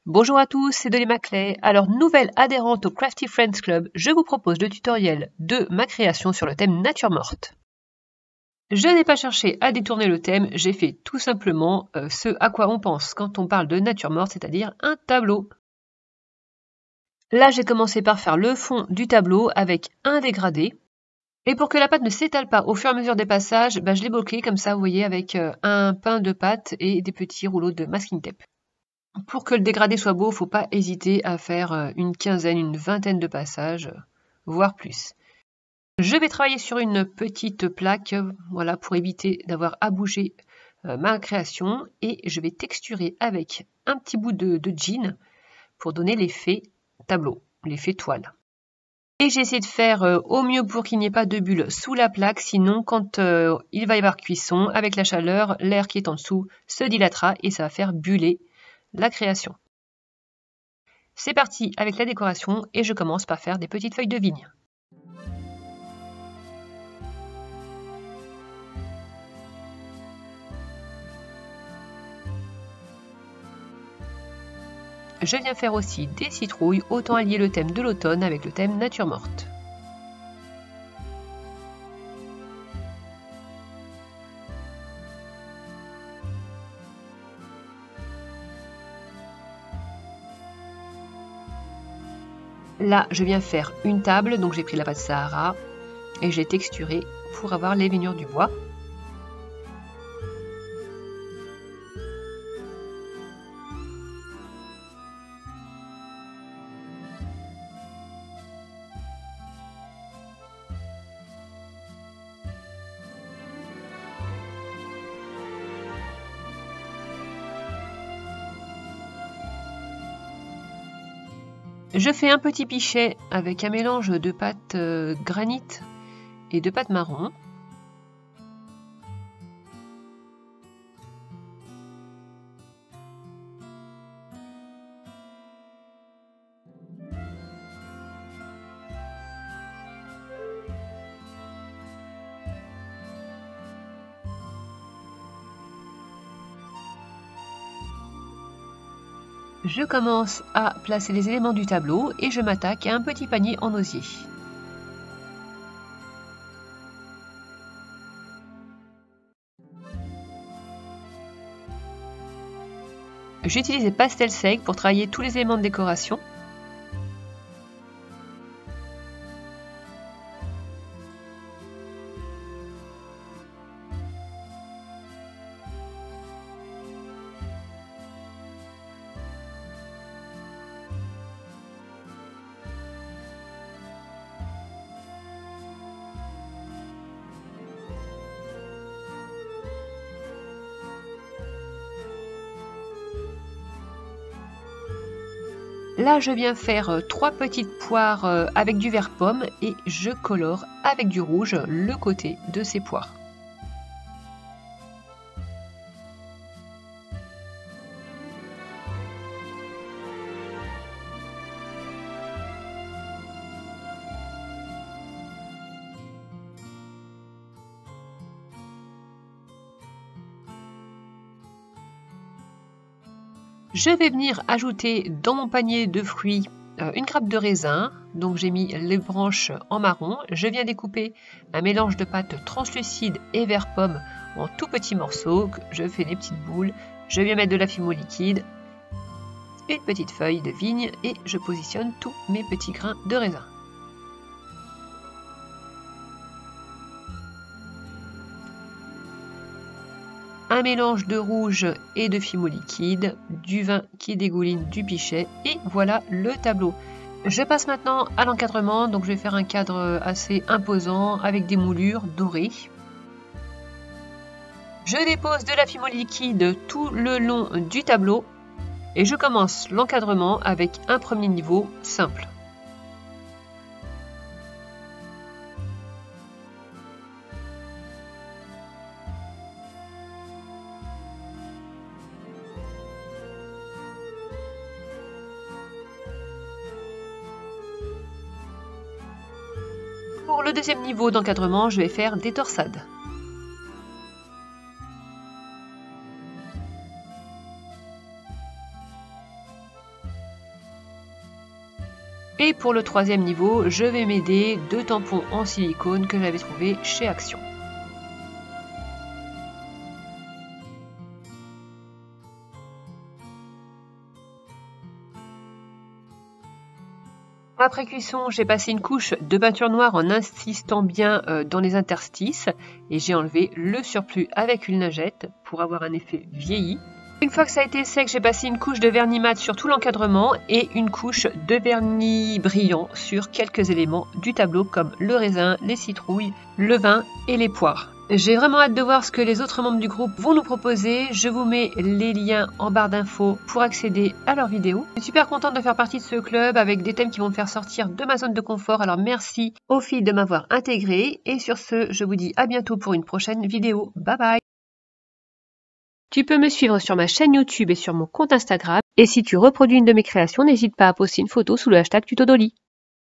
Bonjour à tous, c'est Dolly Maclay. Alors, nouvelle adhérente au Crafty Friends Club, je vous propose le tutoriel de ma création sur le thème nature morte. Je n'ai pas cherché à détourner le thème, j'ai fait tout simplement ce à quoi on pense quand on parle de nature morte, c'est-à-dire un tableau. Là, j'ai commencé par faire le fond du tableau avec un dégradé. Et pour que la pâte ne s'étale pas au fur et à mesure des passages, je l'ai bloqué comme ça, vous voyez, avec un pain de pâte et des petits rouleaux de masking tape. Pour que le dégradé soit beau, il ne faut pas hésiter à faire une quinzaine, une vingtaine de passages, voire plus. Je vais travailler sur une petite plaque, voilà, pour éviter d'avoir à bouger ma création, et je vais texturer avec un petit bout de jean pour donner l'effet tableau, l'effet toile. Et j'ai essayé de faire au mieux pour qu'il n'y ait pas de bulles sous la plaque, sinon quand il va y avoir cuisson, avec la chaleur, l'air qui est en dessous se dilatera et ça va faire buller la création. C'est parti avec la décoration et je commence par faire des petites feuilles de vigne. Je viens faire aussi des citrouilles, autant allier le thème de l'automne avec le thème nature morte. Là, je viens faire une table, donc j'ai pris la pâte Sahara et j'ai texturé pour avoir les veinures du bois. Je fais un petit pichet avec un mélange de pâte granit et de pâte marron. Je commence à placer les éléments du tableau et je m'attaque à un petit panier en osier. J'utilise des pastels secs pour travailler tous les éléments de décoration. Là, je viens faire 3 petites poires avec du vert pomme et je colore avec du rouge le côté de ces poires. Je vais venir ajouter dans mon panier de fruits une grappe de raisin, donc j'ai mis les branches en marron. Je viens découper un mélange de pâte translucide et vert pomme en tout petits morceaux. Je fais des petites boules. Je viens mettre de la fimo liquide, une petite feuille de vigne et je positionne tous mes petits grains de raisin. Un mélange de rouge et de fimo liquide, du vin qui dégouline du pichet et voilà le tableau. Je passe maintenant à l'encadrement, donc je vais faire un cadre assez imposant avec des moulures dorées. Je dépose de la fimo liquide tout le long du tableau et je commence l'encadrement avec un premier niveau simple. Pour le deuxième niveau d'encadrement, je vais faire des torsades. Et pour le troisième niveau, je vais m'aider de tampons en silicone que j'avais trouvé chez Action. Après cuisson, j'ai passé une couche de peinture noire en insistant bien dans les interstices et j'ai enlevé le surplus avec une lingette pour avoir un effet vieilli. Une fois que ça a été sec, j'ai passé une couche de vernis mat sur tout l'encadrement et une couche de vernis brillant sur quelques éléments du tableau comme le raisin, les citrouilles, le vin et les poires. J'ai vraiment hâte de voir ce que les autres membres du groupe vont nous proposer. Je vous mets les liens en barre d'infos pour accéder à leurs vidéos. Je suis super contente de faire partie de ce club avec des thèmes qui vont me faire sortir de ma zone de confort. Alors merci aux filles de m'avoir intégrée. Et sur ce, je vous dis à bientôt pour une prochaine vidéo. Bye bye! Tu peux me suivre sur ma chaîne YouTube et sur mon compte Instagram. Et si tu reproduis une de mes créations, n'hésite pas à poster une photo sous le hashtag Tuto Dolly.